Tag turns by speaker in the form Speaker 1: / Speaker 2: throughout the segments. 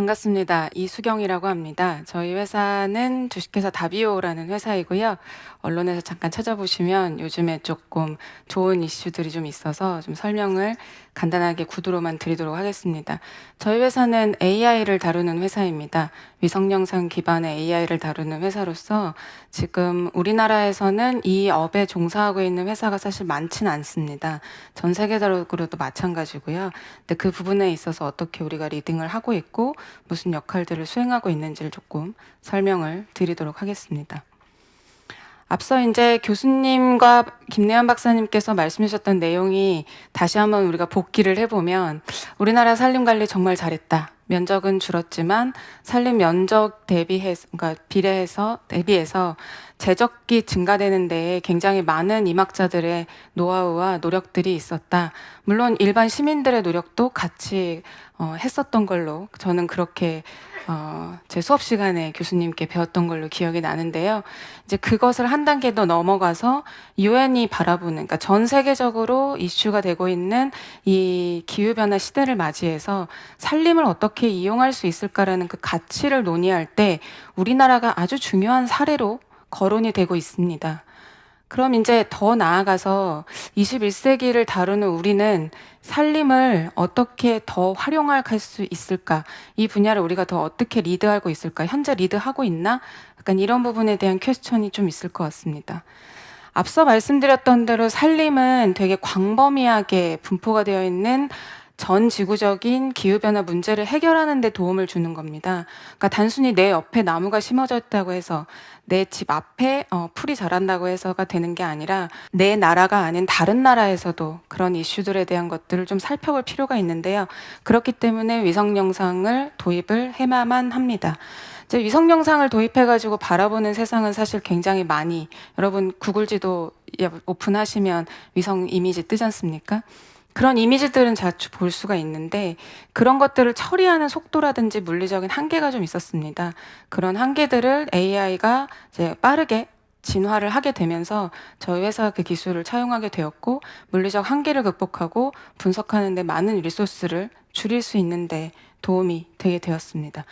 Speaker 1: 반갑습니다. 이수경이라고 합니다. 저희 회사는 주식회사 다비오라는 회사이고요. 언론에서 잠깐 찾아보시면 요즘에 조금 좋은 이슈들이 좀 있어서 좀 설명을 간단하게 구두로만 드리도록 하겠습니다. 저희 회사는 AI를 다루는 회사입니다. 위성영상 기반의 AI를 다루는 회사로서 지금 우리나라에서는 이 업에 종사하고 있는 회사가 사실 많지는 않습니다. 전 세계적으로도 마찬가지고요. 근데 그 부분에 있어서 어떻게 우리가 리딩을 하고 있고 무슨 역할들을 수행하고 있는지를 조금 설명을 드리도록 하겠습니다. 앞서 이제 교수님과 김래현 박사님께서 말씀해 주셨던 내용이 다시 한번 우리가 복기를 해보면 우리나라 산림관리 정말 잘했다. 면적은 줄었지만 산림 면적 그러니까 대비해서 제적기 증가되는 데에 굉장히 많은 임학자들의 노하우와 노력들이 있었다. 물론 일반 시민들의 노력도 같이 했었던 걸로 저는 그렇게 제 수업 시간에 교수님께 배웠던 걸로 기억이 나는데요. 이제 그것을 한 단계 더 넘어가서 유엔이 바라보는, 그러니까 전 세계적으로 이슈가 되고 있는 이 기후변화 시대를 맞이해서 산림을 어떻게 이용할 수 있을까라는 그 가치를 논의할 때 우리나라가 아주 중요한 사례로 거론이 되고 있습니다. 그럼 이제 더 나아가서 21세기를 다루는 우리는 산림을 어떻게 더 활용할 수 있을까? 이 분야를 우리가 더 어떻게 리드하고 있을까? 현재 리드하고 있나? 약간 이런 부분에 대한 퀘스천이 좀 있을 것 같습니다. 앞서 말씀드렸던 대로 산림은 되게 광범위하게 분포가 되어 있는 전 지구적인 기후변화 문제를 해결하는 데 도움을 주는 겁니다. 그러니까 단순히 내 옆에 나무가 심어져 있다고 해서 내 집 앞에 풀이 자란다고 해서가 되는 게 아니라 내 나라가 아닌 다른 나라에서도 그런 이슈들에 대한 것들을 좀 살펴볼 필요가 있는데요. 그렇기 때문에 위성 영상을 도입을 해야만 합니다. 이제 위성 영상을 도입해가지고 바라보는 세상은 사실 굉장히 많이, 여러분 구글 지도 오픈하시면 위성 이미지 뜨지 않습니까? 그런 이미지들은 자주 볼 수가 있는데 그런 것들을 처리하는 속도라든지 물리적인 한계가 좀 있었습니다. 그런 한계들을 AI가 이제 빠르게 진화를 하게 되면서 저희 회사가 그 기술을 차용하게 되었고 물리적 한계를 극복하고 분석하는 데 많은 리소스를 줄일 수 있는데 도움이 되게 되었습니다.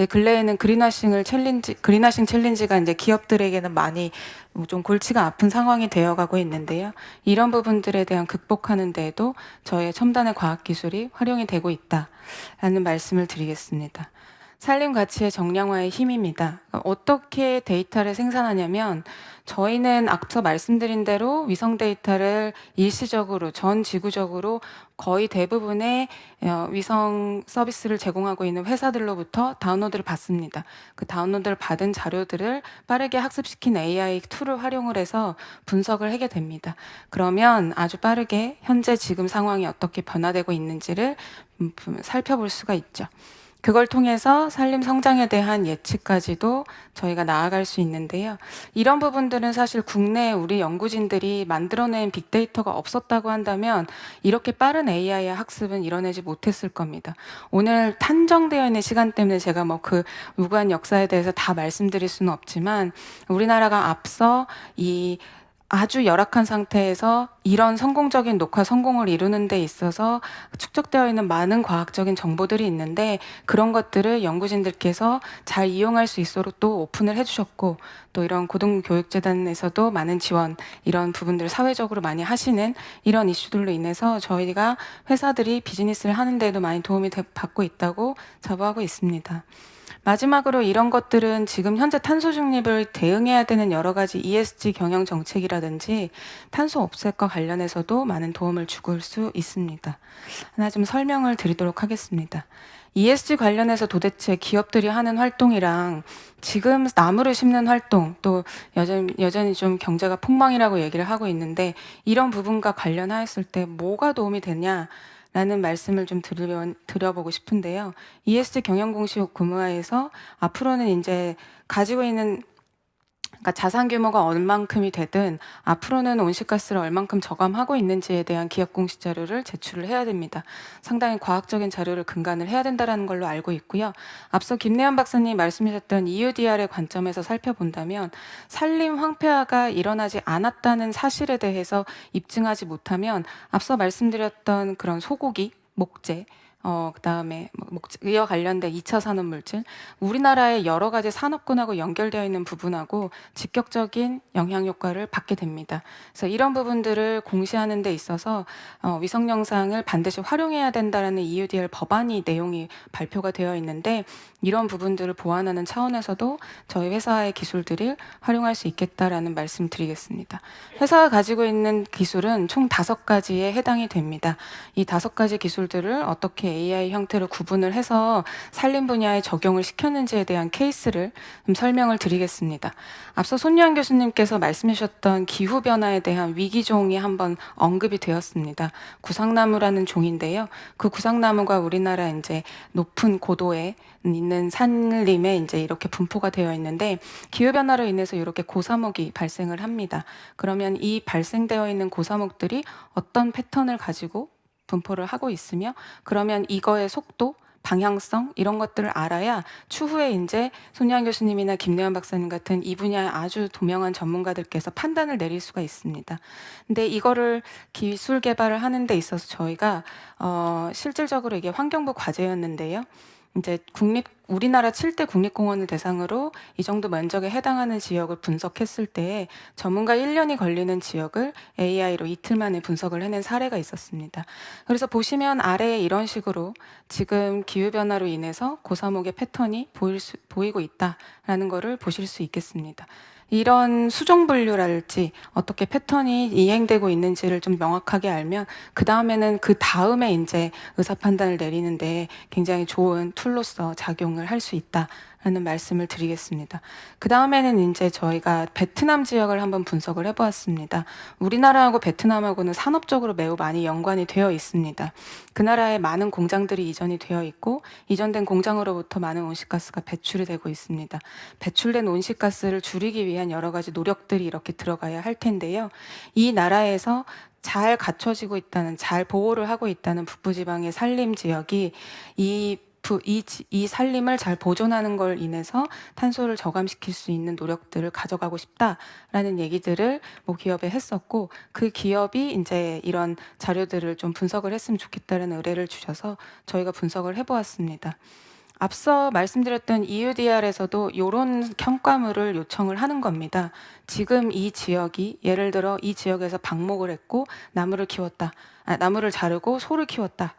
Speaker 1: 근래에는 그린워싱 챌린지가 이제 기업들에게는 많이 좀 골치가 아픈 상황이 되어가고 있는데요. 이런 부분들에 대한 극복하는 데에도 저의 첨단의 과학기술이 활용이 되고 있다라는 말씀을 드리겠습니다. 산림 가치의 정량화의 힘입니다. 어떻게 데이터를 생산하냐면 저희는 앞서 말씀드린 대로 위성 데이터를 일시적으로 전 지구적으로 거의 대부분의 위성 서비스를 제공하고 있는 회사들로부터 다운로드를 받습니다. 그 다운로드를 받은 자료들을 빠르게 학습시킨 AI 툴을 활용을 해서 분석을 하게 됩니다. 그러면 아주 빠르게 현재 지금 상황이 어떻게 변화되고 있는지를 살펴볼 수가 있죠. 그걸 통해서 산림 성장에 대한 예측까지도 저희가 나아갈 수 있는데요. 이런 부분들은 사실 국내 우리 연구진들이 만들어낸 빅데이터가 없었다고 한다면 이렇게 빠른 AI의 학습은 이뤄내지 못했을 겁니다. 오늘 한정되어 있는 시간 때문에 제가 뭐 그 무관 역사에 대해서 다 말씀드릴 수는 없지만 우리나라가 앞서 이 아주 열악한 상태에서 이런 성공적인 녹화 성공을 이루는 데 있어서 축적되어 있는 많은 과학적인 정보들이 있는데 그런 것들을 연구진들께서 잘 이용할 수 있도록 또 오픈을 해주셨고 또 이런 고등교육재단에서도 많은 지원 이런 부분들을 사회적으로 많이 하시는 이런 이슈들로 인해서 저희가 회사들이 비즈니스를 하는 데에도 많이 도움이 받고 있다고 자부하고 있습니다. 마지막으로 이런 것들은 지금 현재 탄소 중립을 대응해야 되는 여러 가지 ESG 경영 정책이라든지 탄소 옵셋과 관련해서도 많은 도움을 줄 수 있습니다. 하나 좀 설명을 드리도록 하겠습니다. ESG 관련해서 도대체 기업들이 하는 활동이랑 지금 나무를 심는 활동 또 여전히 좀 경제가 폭망이라고 얘기를 하고 있는데 이런 부분과 관련하였을 때 뭐가 도움이 되냐 라는 말씀을 좀 드려보고 싶은데요. ESG 경영 공식 구무화에서 앞으로는 이제 가지고 있는 그러니까 자산 규모가 얼만큼이 되든 앞으로는 온실가스를 얼만큼 저감하고 있는지에 대한 기업 공시 자료를 제출을 해야 됩니다. 상당히 과학적인 자료를 근간을 해야 된다는 걸로 알고 있고요. 앞서 김래현 박사님 말씀하셨던 EUDR의 관점에서 살펴본다면 산림 황폐화가 일어나지 않았다는 사실에 대해서 입증하지 못하면 앞서 말씀드렸던 그런 소고기, 목재 그다음에 이와 관련된 2차 산업 물질, 우리나라의 여러 가지 산업군하고 연결되어 있는 부분하고 직접적인 영향 효과를 받게 됩니다. 그래서 이런 부분들을 공시하는 데 있어서 위성 영상을 반드시 활용해야 된다라는 EUDR 법안이 내용이 발표가 되어 있는데, 이런 부분들을 보완하는 차원에서도 저희 회사의 기술들을 활용할 수 있겠다라는 말씀 드리겠습니다. 회사가 가지고 있는 기술은 총 5가지에 해당이 됩니다. 이 5가지 기술들을 어떻게 AI 형태로 구분을 해서 산림 분야에 적용을 시켰는지에 대한 케이스를 좀 설명을 드리겠습니다. 앞서 손유한 교수님께서 말씀해 주셨던 기후변화에 대한 위기종이 한번 언급이 되었습니다. 구상나무라는 종인데요. 그 구상나무가 우리나라 이제 높은 고도에 있는 산림에 이제 이렇게 분포가 되어 있는데, 기후변화로 인해서 이렇게 고사목이 발생을 합니다. 그러면 이 발생되어 있는 고사목들이 어떤 패턴을 가지고 분포를 하고 있으며, 그러면 이거의 속도, 방향성 이런 것들을 알아야 추후에 이제 손유한 교수님이나 김래원 박사님 같은 이 분야의 아주 도명한 전문가들께서 판단을 내릴 수가 있습니다. 근데 이거를 기술 개발을 하는 데 있어서 저희가 실질적으로 이게 환경부 과제였는데요. 이제 우리나라 7대 국립공원을 대상으로 이 정도 면적에 해당하는 지역을 분석했을 때 전문가 1년이 걸리는 지역을 AI로 이틀 만에 분석을 해낸 사례가 있었습니다. 그래서 보시면 아래에 이런 식으로 지금 기후변화로 인해서 고사목의 패턴이 보이고 있다라는 것을 보실 수 있겠습니다. 이런 수종 분류랄지 어떻게 패턴이 이행되고 있는지를 좀 명확하게 알면 그 다음에는 그 다음에 이제 의사 판단을 내리는데 굉장히 좋은 툴로서 작용을 할 수 있다라는 말씀을 드리겠습니다. 그 다음에는 이제 저희가 베트남 지역을 한번 분석을 해보았습니다. 우리나라하고 베트남하고는 산업적으로 매우 많이 연관이 되어 있습니다. 그 나라에 많은 공장들이 이전이 되어 있고, 이전된 공장으로부터 많은 온실가스가 배출이 되고 있습니다. 배출된 온실가스를 줄이기 위한 여러 가지 노력들이 이렇게 들어가야 할 텐데요. 이 나라에서 잘 갖춰지고 있다는, 잘 보호를 하고 있다는 북부지방의 산림 지역이 이 산림을 잘 보존하는 걸 인해서 탄소를 저감시킬 수 있는 노력들을 가져가고 싶다라는 얘기들을 기업에 했었고, 그 기업이 이제 이런 자료들을 좀 분석을 했으면 좋겠다는 의뢰를 주셔서 저희가 분석을 해보았습니다. 앞서 말씀드렸던 EUDR에서도 이런 평가물을 요청을 하는 겁니다. 지금 이 지역이 예를 들어 이 지역에서 방목을 했고 나무를 자르고 소를 키웠다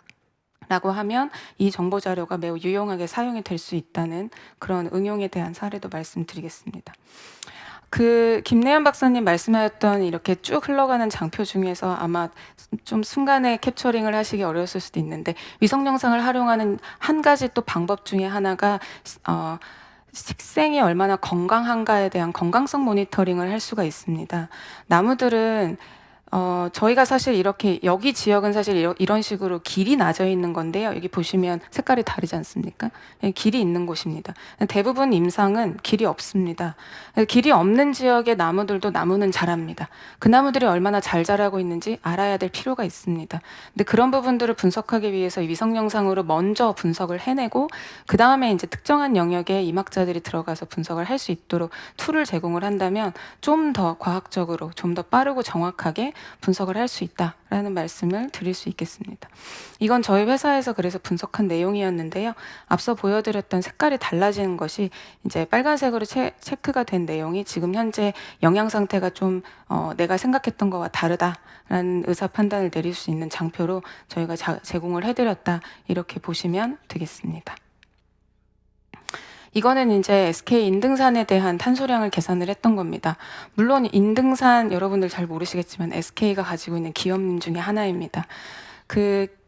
Speaker 1: 라고 하면 이 정보 자료가 매우 유용하게 사용이 될 수 있다는 그런 응용에 대한 사례도 말씀드리겠습니다. 김래원 박사님 말씀하셨던 이렇게 쭉 흘러가는 장표 중에서 아마 좀 순간에 캡처링을 하시기 어려웠을 수도 있는데, 위성 영상을 활용하는 한 가지 또 방법 중에 하나가 식생이 얼마나 건강한가에 대한 건강성 모니터링을 할 수가 있습니다. 나무들은 저희가 사실 이렇게 여기 지역은 사실 이런 식으로 길이 나져 있는 건데요. 여기 보시면 색깔이 다르지 않습니까? 길이 있는 곳입니다. 대부분 임상은 길이 없습니다. 길이 없는 지역의 나무들도 나무는 자랍니다. 그 나무들이 얼마나 잘 자라고 있는지 알아야 될 필요가 있습니다. 근데 그런 부분들을 분석하기 위해서 위성 영상으로 먼저 분석을 해내고, 그 다음에 이제 특정한 영역에 임학자들이 들어가서 분석을 할 수 있도록 툴을 제공을 한다면 좀 더 과학적으로, 좀 더 빠르고 정확하게 분석을 할 수 있다라는 말씀을 드릴 수 있겠습니다. 이건 저희 회사에서 그래서 분석한 내용이었는데요. 앞서 보여드렸던 색깔이 달라지는 것이 이제 빨간색으로 체크가 된 내용이 지금 현재 영양 상태가 좀 내가 생각했던 것과 다르다라는 의사 판단을 내릴 수 있는 장표로 저희가 제공을 해드렸다, 이렇게 보시면 되겠습니다. 이거는 이제 SK 인등산에 대한 탄소량을 계산을 했던 겁니다. 물론 인등산 여러분들 잘 모르시겠지만 SK가 가지고 있는 기업님 중에 하나입니다.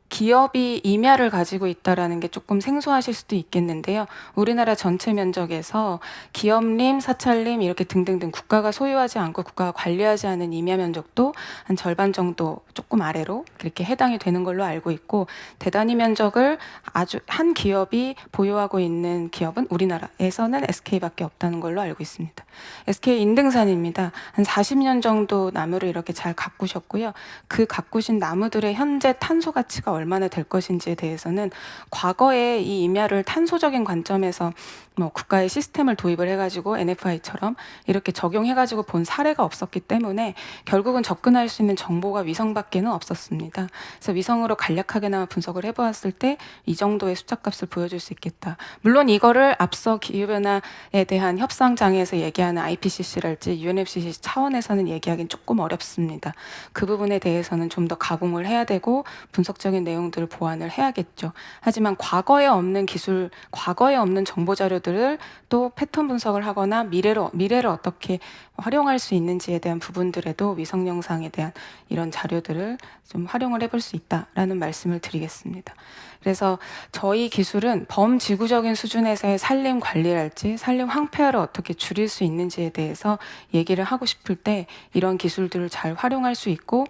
Speaker 1: 기업이 임야를 가지고 있다라는 게 조금 생소하실 수도 있겠는데요. 우리나라 전체 면적에서 기업림, 사찰림 이렇게 등등등 국가가 소유하지 않고 국가가 관리하지 않은 임야 면적도 한 절반 정도 조금 아래로 그렇게 해당이 되는 걸로 알고 있고, 대단위 면적을 아주 한 기업이 보유하고 있는 기업은 우리나라에서는 SK밖에 없다는 걸로 알고 있습니다. SK 인등산입니다. 한 40년 정도 나무를 이렇게 잘 가꾸셨고요. 그 가꾸신 나무들의 현재 탄소 가치가 얼마나 될 것인지에 대해서는 과거에 이 임야를 탄소적인 관점에서 뭐 국가의 시스템을 도입을 해가지고 NFI처럼 이렇게 적용해가지고 본 사례가 없었기 때문에 결국은 접근할 수 있는 정보가 위성밖에는 없었습니다. 그래서 위성으로 간략하게나마 분석을 해보았을 때 이 정도의 숫자값을 보여줄 수 있겠다. 물론 이거를 앞서 기후변화에 대한 협상장에서 얘기하는 IPCC랄지 UNFCCC 차원에서는 얘기하기는 조금 어렵습니다. 그 부분에 대해서는 좀 더 가공을 해야 되고 분석적인 내용들을 보완을 해야겠죠. 하지만 과거에 없는 기술, 과거에 없는 정보 자료들을 또 패턴 분석을 하거나 미래를 어떻게 활용할 수 있는지에 대한 부분들에도 위성 영상에 대한 이런 자료들을 좀 활용을 해볼 수 있다라는 말씀을 드리겠습니다. 그래서 저희 기술은 범지구적인 수준에서의 산림 관리랄지 산림 황폐화를 어떻게 줄일 수 있는지에 대해서 얘기를 하고 싶을 때 이런 기술들을 잘 활용할 수 있고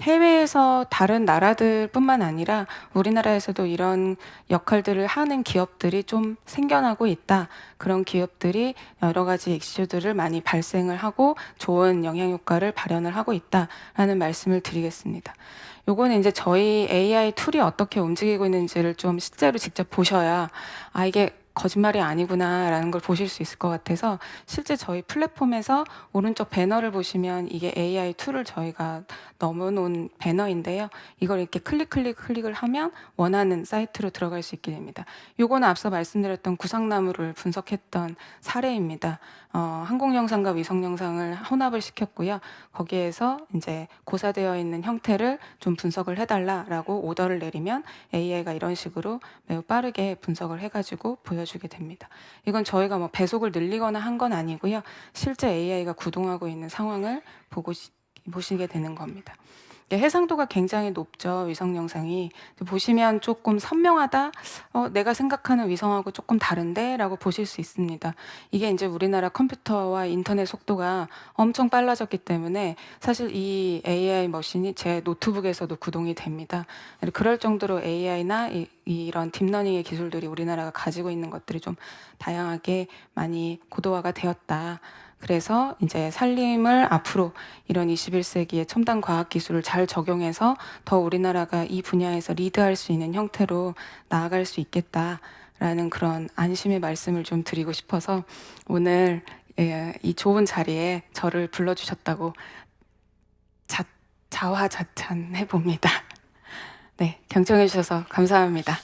Speaker 1: 해외에서 다른 나라들뿐만 아니라 우리나라에서도 이런 역할들을 하는 기업들이 좀 생겨나고 있다. 그런 기업들이 여러 가지 이슈들을 많이 발생을 하고 좋은 영향 효과를 발현을 하고 있다라는 말씀을 드리겠습니다. 요거는 이제 저희 AI 툴이 어떻게 움직이고 있는지를 좀 실제로 직접 보셔야 이게 거짓말이 아니구나라는 걸 보실 수 있을 것 같아서 실제 저희 플랫폼에서 오른쪽 배너를 보시면 이게 AI 툴을 저희가 넣어놓은 배너인데요. 이걸 이렇게 클릭을 하면 원하는 사이트로 들어갈 수 있게 됩니다. 요거는 앞서 말씀드렸던 구상나무를 분석했던 사례입니다. 항공영상과 위성영상을 혼합을 시켰고요. 거기에서 이제 고사되어 있는 형태를 좀 분석을 해달라라고 오더를 내리면 AI가 이런 식으로 매우 빠르게 분석을 해가지고 보여주게 됩니다. 이건 저희가 뭐 배속을 늘리거나 한 건 아니고요. 실제 AI가 구동하고 있는 상황을 보시게 되는 겁니다. 해상도가 굉장히 높죠. 위성 영상이. 보시면 조금 선명하다. 내가 생각하는 위성하고 조금 다른데? 라고 보실 수 있습니다. 이게 이제 우리나라 컴퓨터와 인터넷 속도가 엄청 빨라졌기 때문에 사실 이 AI 머신이 제 노트북에서도 구동이 됩니다. 그럴 정도로 AI나 이런 딥러닝의 기술들이 우리나라가 가지고 있는 것들이 좀 다양하게 많이 고도화가 되었다. 그래서 이제 산림을 앞으로 이런 21세기의 첨단 과학 기술을 잘 적용해서 더 우리나라가 이 분야에서 리드할 수 있는 형태로 나아갈 수 있겠다라는 그런 안심의 말씀을 좀 드리고 싶어서 오늘 이 좋은 자리에 저를 불러주셨다고 자화자찬해 봅니다. 네, 경청해 주셔서 감사합니다.